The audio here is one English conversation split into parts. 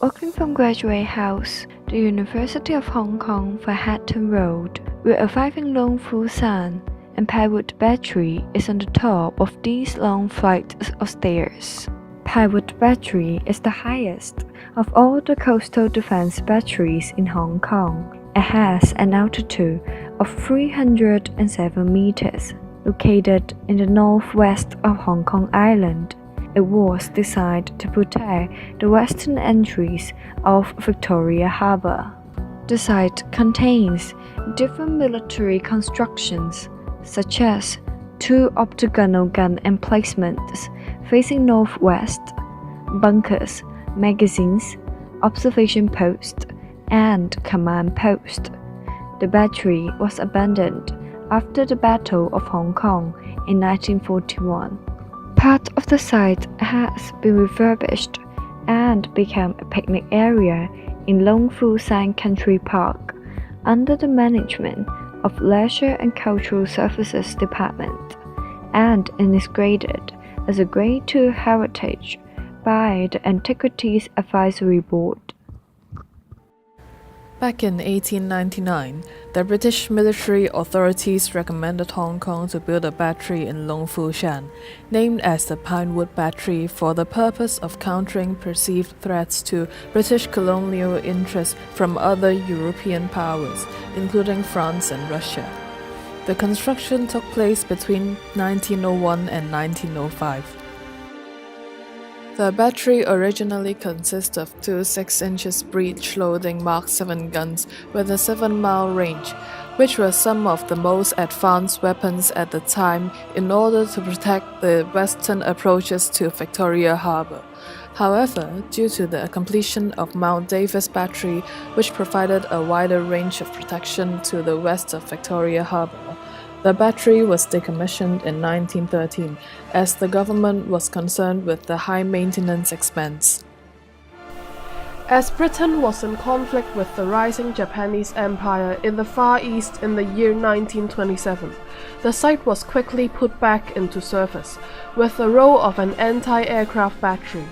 Walking from Graduate House, the University of Hong Kong via Hatton Road, with a thriving Long Fu Shan and Pinewood Battery is on the top of these long flights of stairs. Pinewood Battery is the highest of all the coastal defense batteries in Hong Kong. It has an altitude of 307 meters, located in the northwest of Hong Kong Island. It was designed to protect the western entries of Victoria Harbour. The site contains different military constructions, such as two octagonal gun emplacements facing northwest, bunkers, magazines, observation post, and command post. The battery was abandoned after the Battle of Hong Kong in 1941. Part of the site has been refurbished and become a picnic area in Long Fu Shan Country Park under the management of Leisure and Cultural Services Department, and is graded as a Grade 2 heritage by the Antiquities Advisory Board. Back in 1899, the British military authorities recommended Hong Kong to build a battery in Long Fu Shan, named as the Pinewood Battery, for the purpose of countering perceived threats to British colonial interests from other European powers, including France and Russia. The construction took place between 1901 and 1905. The battery originally consisted of two 6-inch breech-loading Mark 7 guns with a 7-mile range, which were some of the most advanced weapons at the time in order to protect the western approaches to Victoria Harbour. However, due to the completion of Mount Davis Battery, which provided a wider range of protection to the west of Victoria Harbour, the battery was decommissioned in 1913 as the government was concerned with the high maintenance expense. As Britain was in conflict with the rising Japanese Empire in the Far East in the year 1927, the site was quickly put back into service, with the role of an anti-aircraft battery.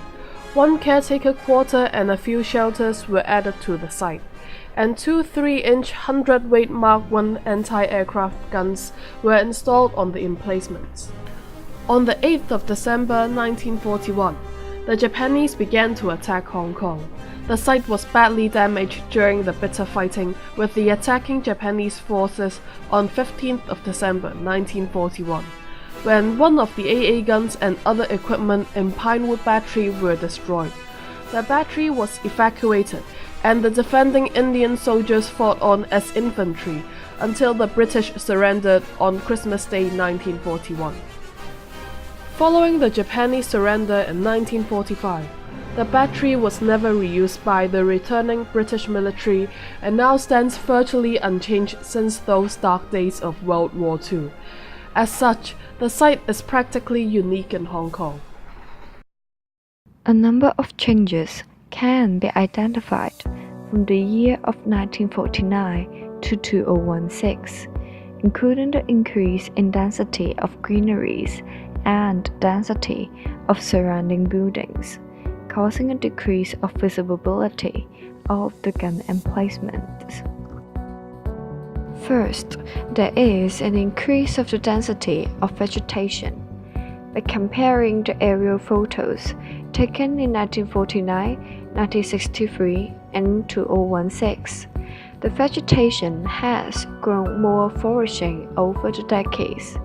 One caretaker quarter and a few shelters were added to the site, and two 3-inch hundredweight Mark I anti-aircraft guns were installed on the emplacements. On the 8th of December 1941, the Japanese began to attack Hong Kong. The site was badly damaged during the bitter fighting with the attacking Japanese forces on 15th of December 1941, when one of the AA guns and other equipment in Pinewood Battery were destroyed. The battery was evacuated, and the defending Indian soldiers fought on as infantry until the British surrendered on Christmas Day 1941. Following the Japanese surrender in 1945, the battery was never reused by the returning British military and now stands virtually unchanged since those dark days of World War II. As such, the site is practically unique in Hong Kong. A number of changes can be identified from the year of 1949 to 2016, including the increase in density of greeneries and density of surrounding buildings, causing a decrease of visibility of the gun emplacements. First, there is an increase of the density of vegetation. By comparing the aerial photos taken in 1949, 1963, and 2016, the vegetation has grown more flourishing over the decades.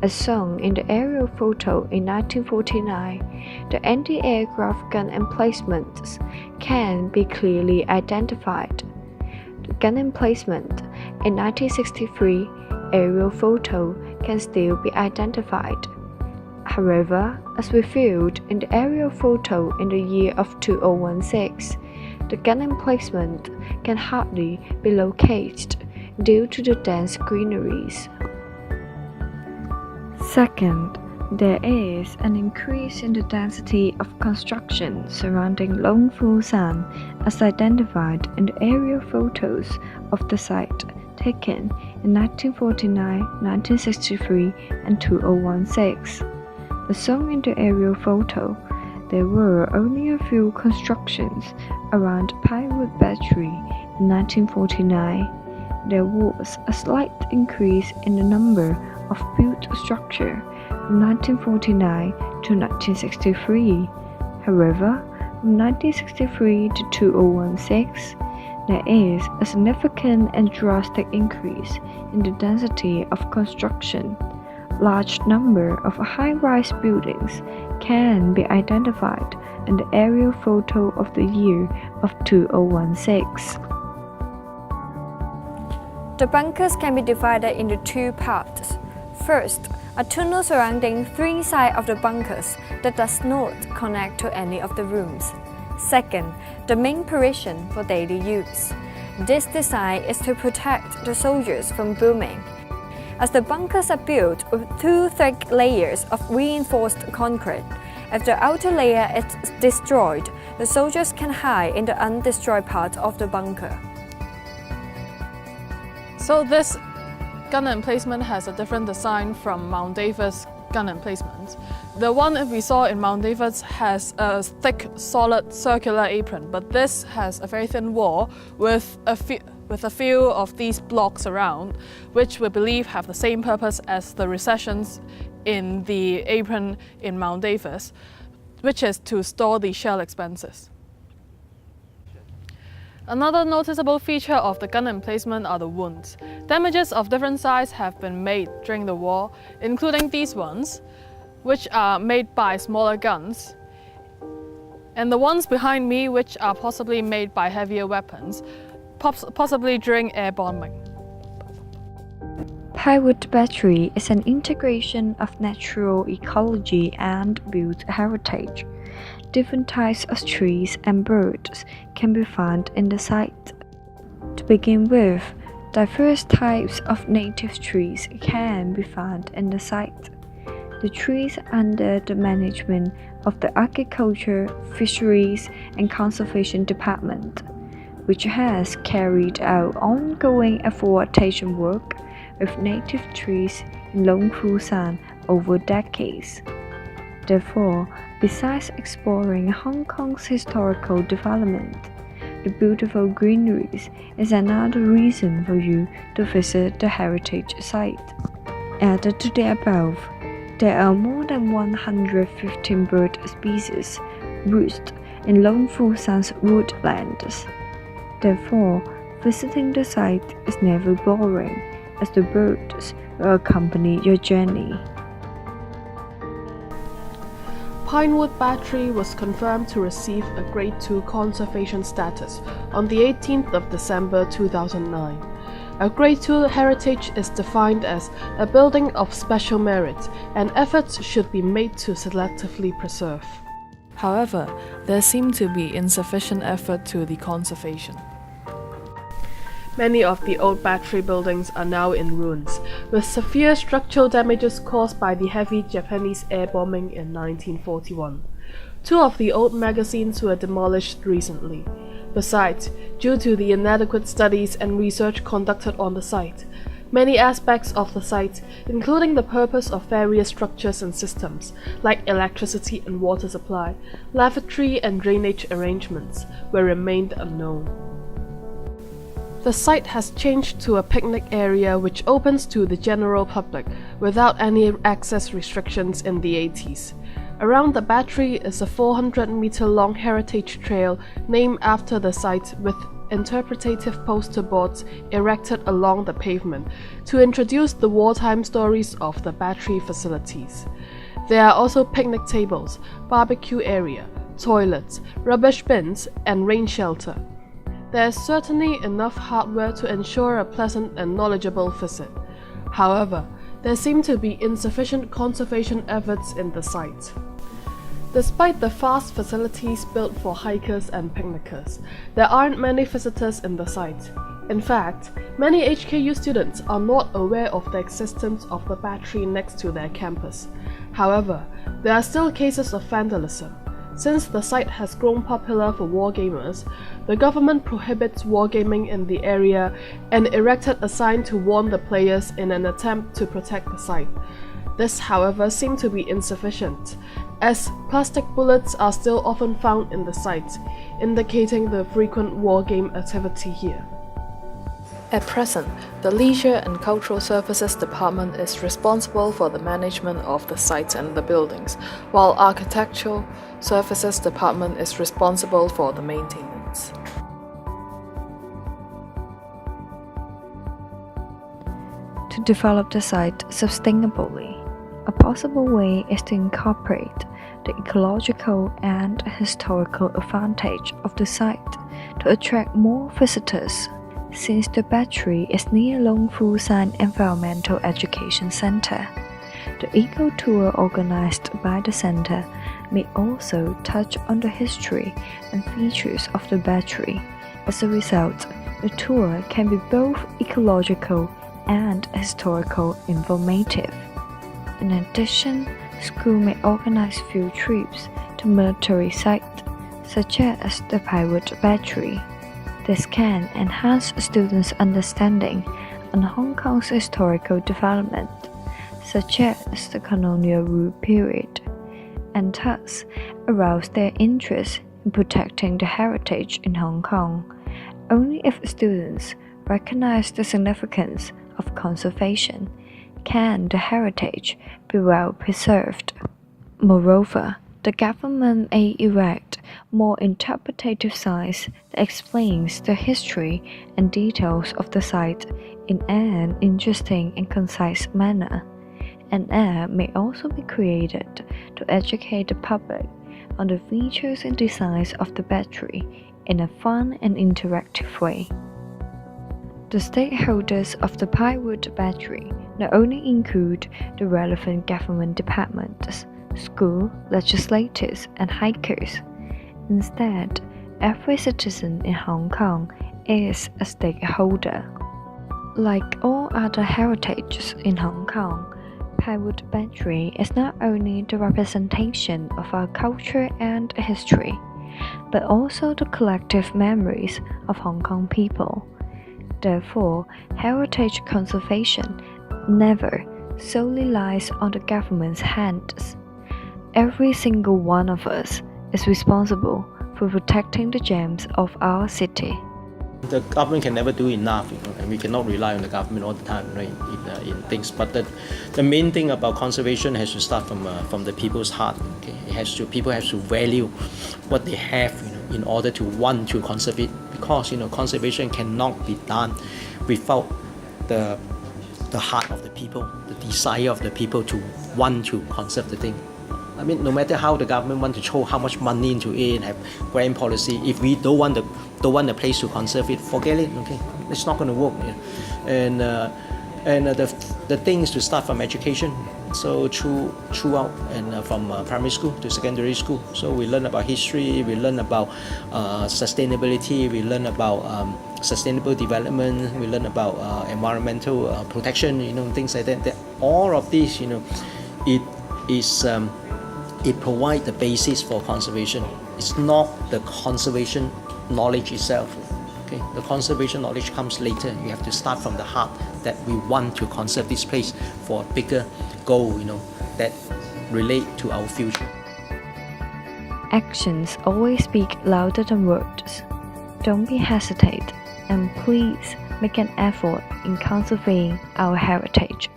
As shown in the aerial photo in 1949, the anti-aircraft gun emplacements can be clearly identified. The gun emplacement in 1963 aerial photo can still be identified. However, as revealed in the aerial photo in the year of 2016, the gun emplacement can hardly be located due to the dense greeneries. Second, there is an increase in the density of construction surrounding Long Fu Shan as identified in the aerial photos of the site taken in 1949, 1963, and 2016. The shown in the aerial photo There were only a few constructions around Pinewood Battery in 1949. There was a slight increase in the number of built structure from 1949 to 1963. However, from 1963 to 2016, there is a significant and drastic increase in the density of construction. Large number of high-rise buildings can be identified in the aerial photo of the year of 2016. The bunkers can be divided into two parts. First, a tunnel surrounding three sides of the bunkers that does not connect to any of the rooms. Second, the main provision for daily use. This design is to protect the soldiers from bombing, as the bunkers are built with two thick layers of reinforced concrete. If the outer layer is destroyed, the soldiers can hide in the undestroyed part of the bunker. So this gun emplacement has a different design from Mount Davis gun emplacement. The one that we saw in Mount Davis has a thick, solid, circular apron, but this has a very thin wall with a few of these blocks around, which we believe have the same purpose as the recessions in the apron in Mount Davis, which is to store the shell expenses. Another noticeable feature of the gun emplacement are the wounds. Damages of different sizes have been made during the war, including these ones, which are made by smaller guns, and the ones behind me, which are possibly made by heavier weapons, possibly during air bombing. Pinewood Battery is an integration of natural ecology and built heritage. Different types of trees and birds can be found in the site. To begin with, diverse types of native trees can be found in the site. The trees under the management of the Agriculture, Fisheries and Conservation Department, which has carried out ongoing afforestation work with native trees in Long Phu San over decades. Therefore, besides exploring Hong Kong's historical development, the beautiful greeneries is another reason for you to visit the heritage site. Added to the above, there are more than 115 bird species roost in Long Phu San's woodlands. Therefore, visiting the site is never boring, as the birds will accompany your journey. Pinewood Battery was confirmed to receive a Grade 2 conservation status on the 18th of December 2009. A Grade 2 heritage is defined as a building of special merit, and efforts should be made to selectively preserve. However, there seemed to be insufficient effort to the conservation. Many of the old battery buildings are now in ruins, with severe structural damages caused by the heavy Japanese air bombing in 1941. Two of the old magazines were demolished recently. Besides, due to the inadequate studies and research conducted on the site, many aspects of the site, including the purpose of various structures and systems, like electricity and water supply, lavatory and drainage arrangements, were remained unknown. The site has changed to a picnic area which opens to the general public without any access restrictions in the 80s. Around the battery is a 400-meter-long heritage trail named after the site, with interpretative poster boards erected along the pavement to introduce the wartime stories of the battery facilities. There are also picnic tables, barbecue area, toilets, rubbish bins, and rain shelter. There is certainly enough hardware to ensure a pleasant and knowledgeable visit. However, there seem to be insufficient conservation efforts in the site. Despite the vast facilities built for hikers and picnickers, there aren't many visitors in the site. In fact, many HKU students are not aware of the existence of the battery next to their campus. However, there are still cases of vandalism. Since the site has grown popular for wargamers, the government prohibits wargaming in the area and erected a sign to warn the players in an attempt to protect the site. This, however, seemed to be insufficient, as plastic bullets are still often found in the site, indicating the frequent war game activity here. At present, the Leisure and Cultural Services Department is responsible for the management of the sites and the buildings, while Architectural Services Department is responsible for the maintenance. To develop the site sustainably, a possible way is to incorporate the ecological and historical advantage of the site to attract more visitors. Since the battery is near Long Fu San Environmental Education Center, the eco tour organized by the center may also touch on the history and features of the battery. As a result, the tour can be both ecological and historical informative. In addition, school may organize field trips to military sites, such as the Pinewood Battery. This can enhance students' understanding on Hong Kong's historical development, such as the colonial rule period, and thus arouse their interest in protecting the heritage in Hong Kong. Only if students recognize the significance of conservation can the heritage be well preserved. Moreover, the government may erect more interpretative signs that explains the history and details of the site in an interesting and concise manner. An app may also be created to educate the public on the features and designs of the battery in a fun and interactive way. The stakeholders of the Pinewood Battery not only include the relevant government departments, school, legislators, and hikers. Instead, every citizen in Hong Kong is a stakeholder. Like all other heritages in Hong Kong, Pinewood Battery is not only the representation of our culture and history, but also the collective memories of Hong Kong people. Therefore, heritage conservation never solely lies on the government's hands. Every single one of us is responsible for protecting the gems of our city. The government can never do enough, and we cannot rely on the government all the time, right, in things. But the main thing about conservation has to start from the people's heart. Okay, people have to value what they have, in order to want to conserve it. Because conservation cannot be done without the heart of the people, the desire of the people to want to conserve the thing. I mean, no matter how the government want to throw how much money into it, have grand policy, if we don't want the place to conserve it, forget it. Okay, it's not going to work. And the thing is to start from education. So throughout and from primary school to secondary school. So we learn about history, we learn about sustainability, we learn about sustainable development, we learn about environmental protection, things like that. All of this, it provides the basis for conservation. It's not the conservation knowledge itself. Okay, the conservation knowledge comes later. You have to start from the heart that we want to conserve this place for a bigger goal, that relate to our future. Actions always speak louder than words. Don't be hesitant, and please make an effort in conserving our heritage.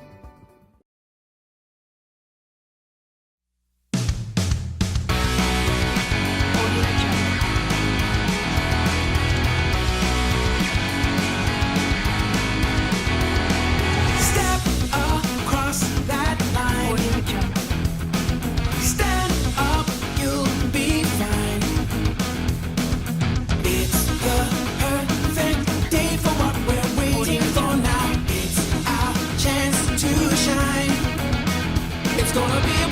It's gonna be